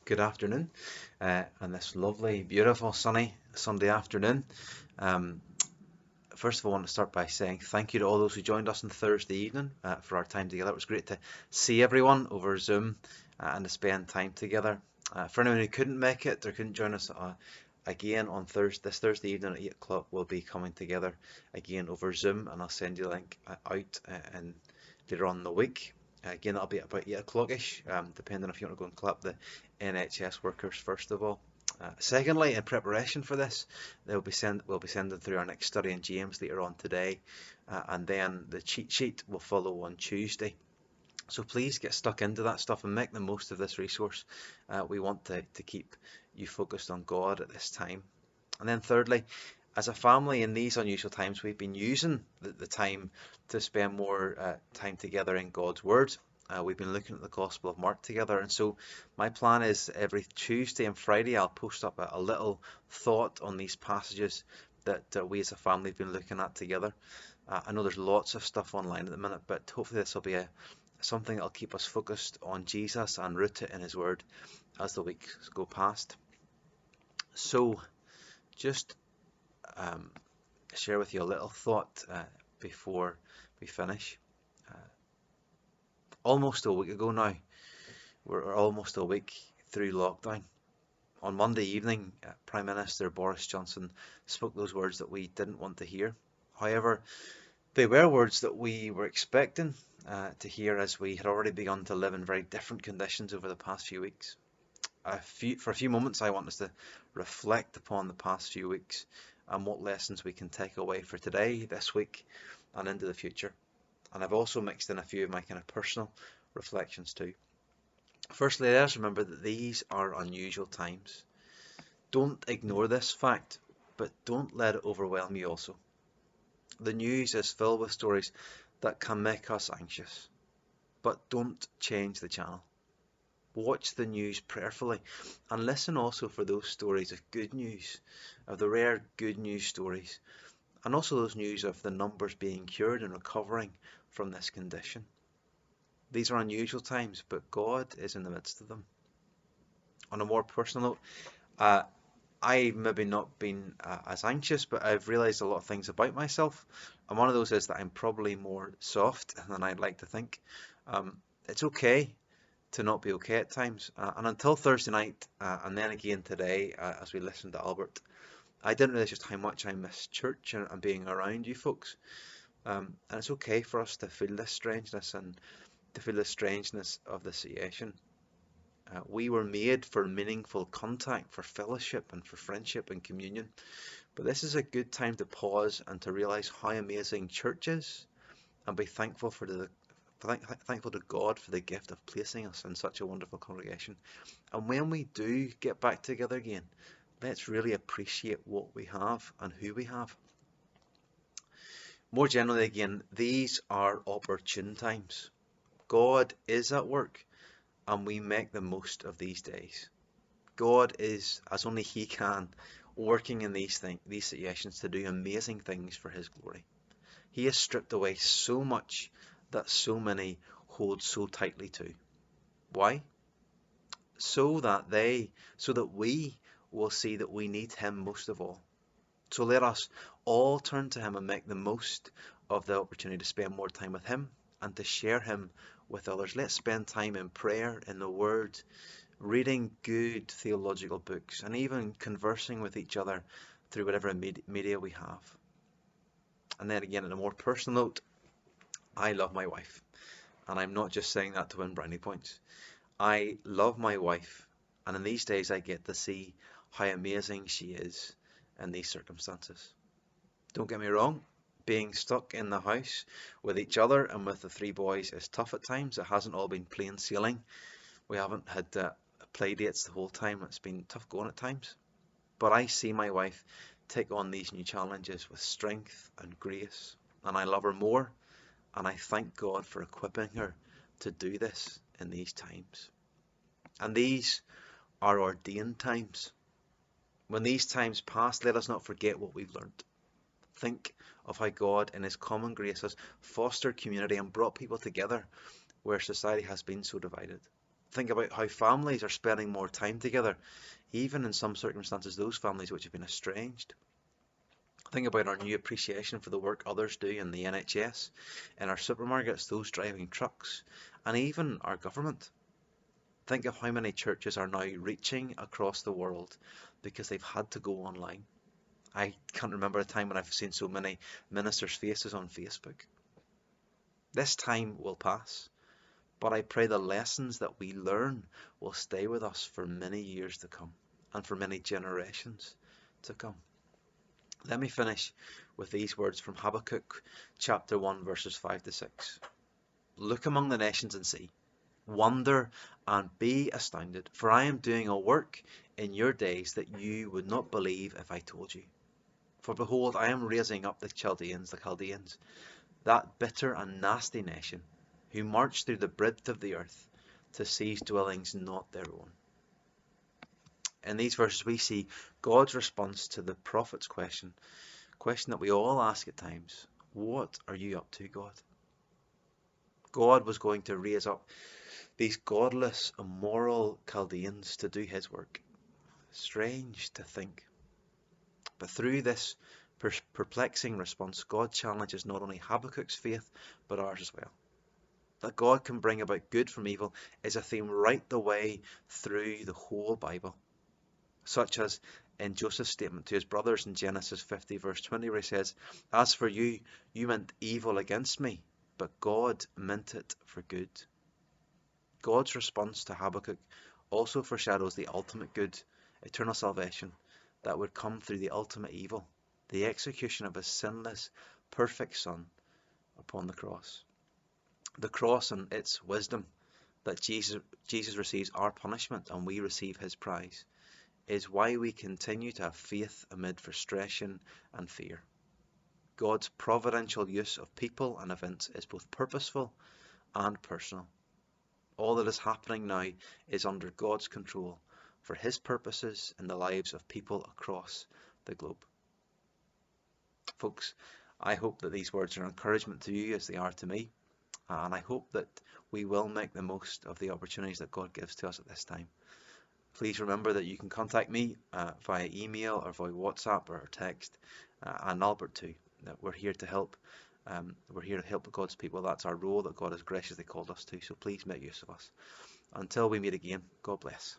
Good afternoon, on this lovely, beautiful, sunny Sunday afternoon. Um, First of all, I want to start by saying thank you to all those who joined us on Thursday evening for our time together. It was great to see everyone over Zoom and to spend time together. For anyone who couldn't make it or couldn't join us again on this Thursday evening at 8 o'clock, we'll be coming together again over Zoom, and I'll send you the link out and later on in the week. Again, that'll be at about 8 o'clock-ish, depending if you want to go and clap the NHS workers first of all. Secondly, in preparation for this, we'll be sending through our next study in James later on today, and then the cheat sheet will follow on Tuesday. So please get stuck into that stuff and make the most of this resource. We want to keep you focused on God at this time. And then thirdly, as a family in these unusual times, we've been using the time to spend more time together in God's Word. We've been looking at the Gospel of Mark together, and so my plan is every Tuesday and Friday I'll post up a little thought on these passages that we as a family have been looking at together. I know there's lots of stuff online at the minute, but hopefully this will be something that'll keep us focused on Jesus and rooted in His Word as the weeks go past. So, just um, share with you a little thought before we finish. Uh, Almost a week ago now, we're almost a week through lockdown. On Monday evening, Prime Minister Boris Johnson spoke those words that we didn't want to hear. However, they were words that we were expecting to hear, as we had already begun to live in very different conditions over the past few weeks. For a few moments, I want us to reflect upon the past few weeks and what lessons we can take away for today, this week, and into the future. And I've also mixed in a few of my kind of personal reflections too. Firstly, let us remember that these are unusual times. Don't ignore this fact, but don't let it overwhelm you also. The news is filled with stories that can make us anxious, but don't change the channel. Watch the news prayerfully and listen also for those stories of good news, of the rare good news stories, and also those news of the numbers being cured and recovering from this condition. These are unusual times, but God is in the midst of them. On a more personal note, uh, I've maybe not been as anxious, but I've realized a lot of things about myself. And one of those is that I'm probably more soft than I'd like to think. It's okay to not be okay at times. And until Thursday night, and then again today, as we listened to Albert, I didn't realize just how much I missed church and being around you folks. And it's okay for us to feel this strangeness and to feel the strangeness of the situation. We were made for meaningful contact, for fellowship, and for friendship and communion. But this is a good time to pause and to realize how amazing church is, and be thankful thankful to God for the gift of placing us in such a wonderful congregation. And when we do get back together again, let's really appreciate what we have and who we have. More generally, again, these are opportune times. God is at work, and we make the most of these days. God is, as only He can, working in these situations to do amazing things for His glory. He has stripped away so much that so many hold so tightly to. Why? So that we will see that we need Him most of all. So let us all turn to Him and make the most of the opportunity to spend more time with Him and to share Him with others. Let's spend time in prayer, in the Word, reading good theological books, and even conversing with each other through whatever media we have. And then again, on a more personal note, I love my wife. And I'm not just saying that to win brownie points. I love my wife, and in these days I get to see how amazing she is in these circumstances. Don't get me wrong, being stuck in the house with each other and with the three boys is tough at times. It hasn't all been plain sailing. We haven't had play dates the whole time. It's been tough going at times. But I see my wife take on these new challenges with strength and grace, and I love her more, and I thank God for equipping her to do this in these times. And these are ordained times. When these times pass, let us not forget what we've learned. Think of how God, in His common grace, has fostered community and brought people together where society has been so divided. Think about how families are spending more time together, even in some circumstances, those families which have been estranged. Think about our new appreciation for the work others do in the NHS, in our supermarkets, those driving trucks, and even our government. Think of how many churches are now reaching across the world because they've had to go online. I can't remember a time when I've seen so many ministers' faces on Facebook. This time will pass, but I pray the lessons that we learn will stay with us for many years to come and for many generations to come. Let me finish with these words from Habakkuk chapter 1 verses 5 to 6. Look among the nations and see, wonder and be astounded, for I am doing a work in your days that you would not believe if I told you. For behold, I am raising up the Chaldeans, that bitter and nasty nation, who march through the breadth of the earth to seize dwellings not their own. In these verses we see God's response to the prophet's question that we all ask at times. What are you up to, God? God was going to raise up these godless, immoral Chaldeans to do his work. Strange to think. But through this perplexing response, God challenges not only Habakkuk's faith, but ours as well. That God can bring about good from evil is a theme right the way through the whole Bible. Such as in Joseph's statement to his brothers in Genesis 50 verse 20, where he says, as for you, you meant evil against me, but God meant it for good. God's response to Habakkuk also foreshadows the ultimate good, eternal salvation, that would come through the ultimate evil, the execution of his sinless, perfect Son upon the cross. The cross and its wisdom, that Jesus receives our punishment and we receive his prize, is why we continue to have faith amid frustration and fear. God's providential use of people and events is both purposeful and personal. All that is happening now is under God's control for his purposes in the lives of people across the globe. Folks, I hope that these words are encouragement to you as they are to me, and I hope that we will make the most of the opportunities that God gives to us at this time. Please remember that you can contact me via email or via WhatsApp or text, and Albert too. That we're here to help. We're here to help God's people. That's our role that God has graciously called us to. So please make use of us. Until we meet again, God bless.